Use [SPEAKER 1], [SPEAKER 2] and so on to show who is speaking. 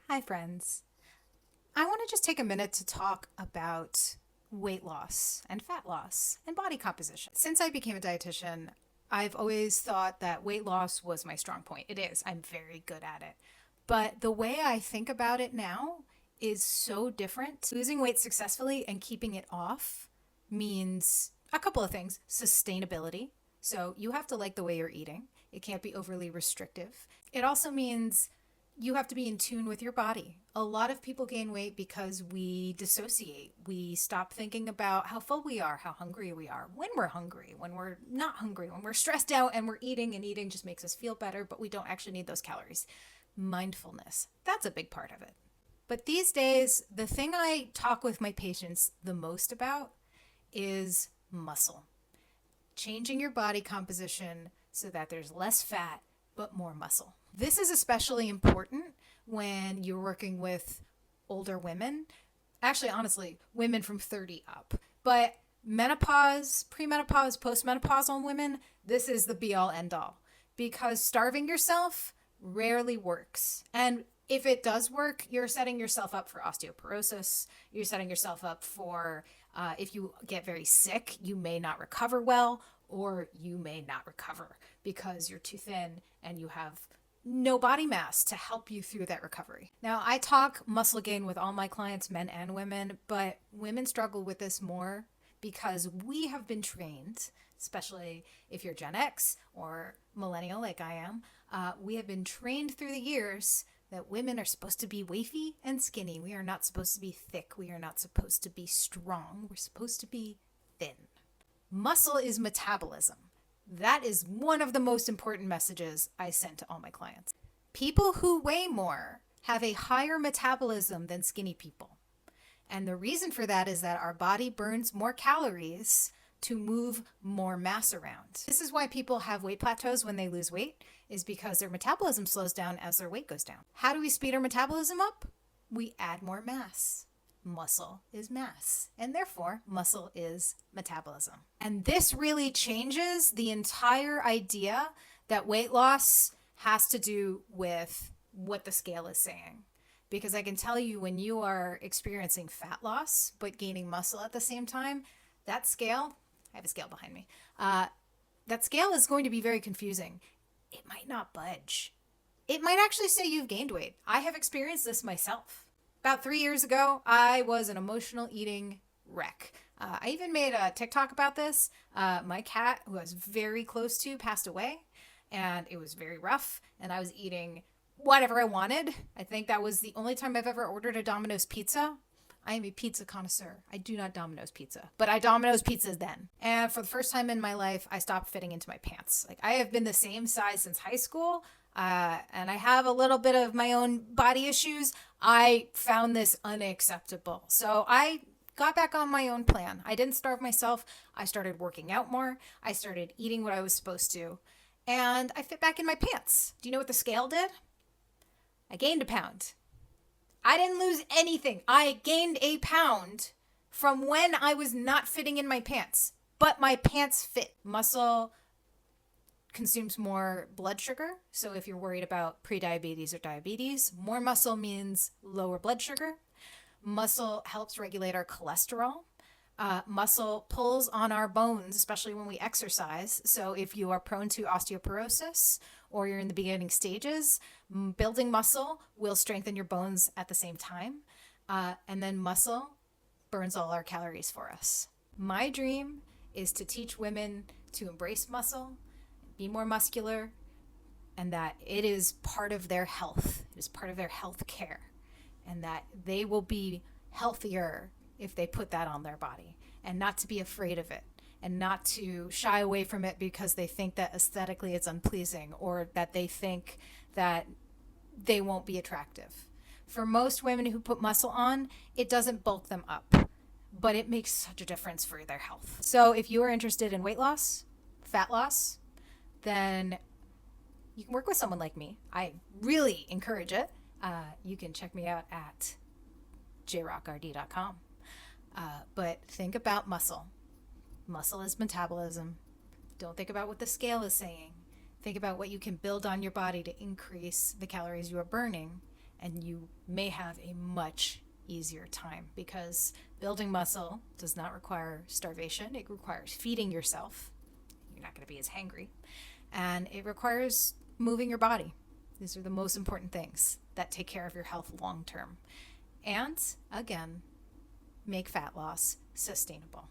[SPEAKER 1] Hi, friends. I want to just take a minute to talk about weight loss and fat loss and body composition. Since I became a dietitian, I've always thought that weight loss was my strong point. It is, I'm very good at it. But the way I think about it now is so different. Losing weight successfully and keeping it off means a couple of things: sustainability. So you have to like the way you're eating, it can't be overly restrictive. It also means you have to be in tune with your body. A lot of people gain weight because we dissociate. We stop thinking about how full we are, how hungry we are, when we're hungry, when we're not hungry, when we're stressed out and we're eating, and eating just makes us feel better, but we don't actually need those calories. Mindfulness, that's a big part of it. But these days, the thing I talk with my patients the most about is muscle. Changing your body composition so that there's less fat but more muscle. This is especially important when you're working with older women. Actually, honestly, women from 30 up. But menopause, premenopause, postmenopausal women, this is the be all end all. Because starving yourself rarely works. And if it does work, you're setting yourself up for osteoporosis. You're setting yourself up for, if you get very sick, you may not recover well, or you may not recover because you're too thin and you have no body mass to help you through that recovery. Now, I talk muscle gain with all my clients, men and women, but women struggle with this more because we have been trained, especially if you're Gen X or millennial like I am, we have been trained through the years that women are supposed to be wafy and skinny. We are not supposed to be thick. We are not supposed to be strong. We're supposed to be thin. Muscle is metabolism. That is one of the most important messages I send to all my clients. People who weigh more have a higher metabolism than skinny people. And the reason for that is that our body burns more calories to move more mass around. This is why people have weight plateaus when they lose weight, is because their metabolism slows down as their weight goes down. How do we speed our metabolism up? We add more mass. Muscle is mass, and therefore muscle is metabolism. And this really changes the entire idea that weight loss has to do with what the scale is saying. Because I can tell you, when you are experiencing fat loss but gaining muscle at the same time, that scale, I have a scale behind me, that scale is going to be very confusing. It might not budge. It might actually say you've gained weight. I have experienced this myself. About 3 years ago, I was an emotional eating wreck. I even made a TikTok about this. My cat, who I was very close to, passed away, and it was very rough, and I was eating whatever I wanted. I think that was the only time I've ever ordered a Domino's pizza. I am a pizza connoisseur. I do not Domino's pizza, but I Domino's pizzas then. And for the first time in my life, I stopped fitting into my pants. Like, I have been the same size since high school, and I have a little bit of my own body issues. I found this unacceptable. So I got back on my own plan. I didn't starve myself. I started working out more. I started eating what I was supposed to. And I fit back in my pants. Do you know what the scale did? I gained a pound. I didn't lose anything. I gained a pound from when I was not fitting in my pants. But my pants fit. Muscle consumes more blood sugar. So if you're worried about prediabetes or diabetes, more muscle means lower blood sugar. Muscle helps regulate our cholesterol. Muscle pulls on our bones, especially when we exercise. So if you are prone to osteoporosis or you're in the beginning stages, building muscle will strengthen your bones at the same time. And then muscle burns all our calories for us. My dream is to teach women to embrace muscle, be more muscular, and that it is part of their health. It is part of their health care, and that they will be healthier if they put that on their body, and not to be afraid of it, and not to shy away from it because they think that aesthetically it's unpleasing, or that they think that they won't be attractive. For most women who put muscle on, it doesn't bulk them up, but it makes such a difference for their health. So if you are interested in weight loss, fat loss, then you can work with someone like me. I really encourage it. You can check me out at jrockrd.com. But think about muscle. Muscle is metabolism. Don't think about what the scale is saying. Think about what you can build on your body to increase the calories you are burning, and you may have a much easier time because building muscle does not require starvation. It requires feeding yourself. You're not going to be as hangry. And it requires moving your body. These are the most important things that take care of your health long term. And again, make fat loss sustainable.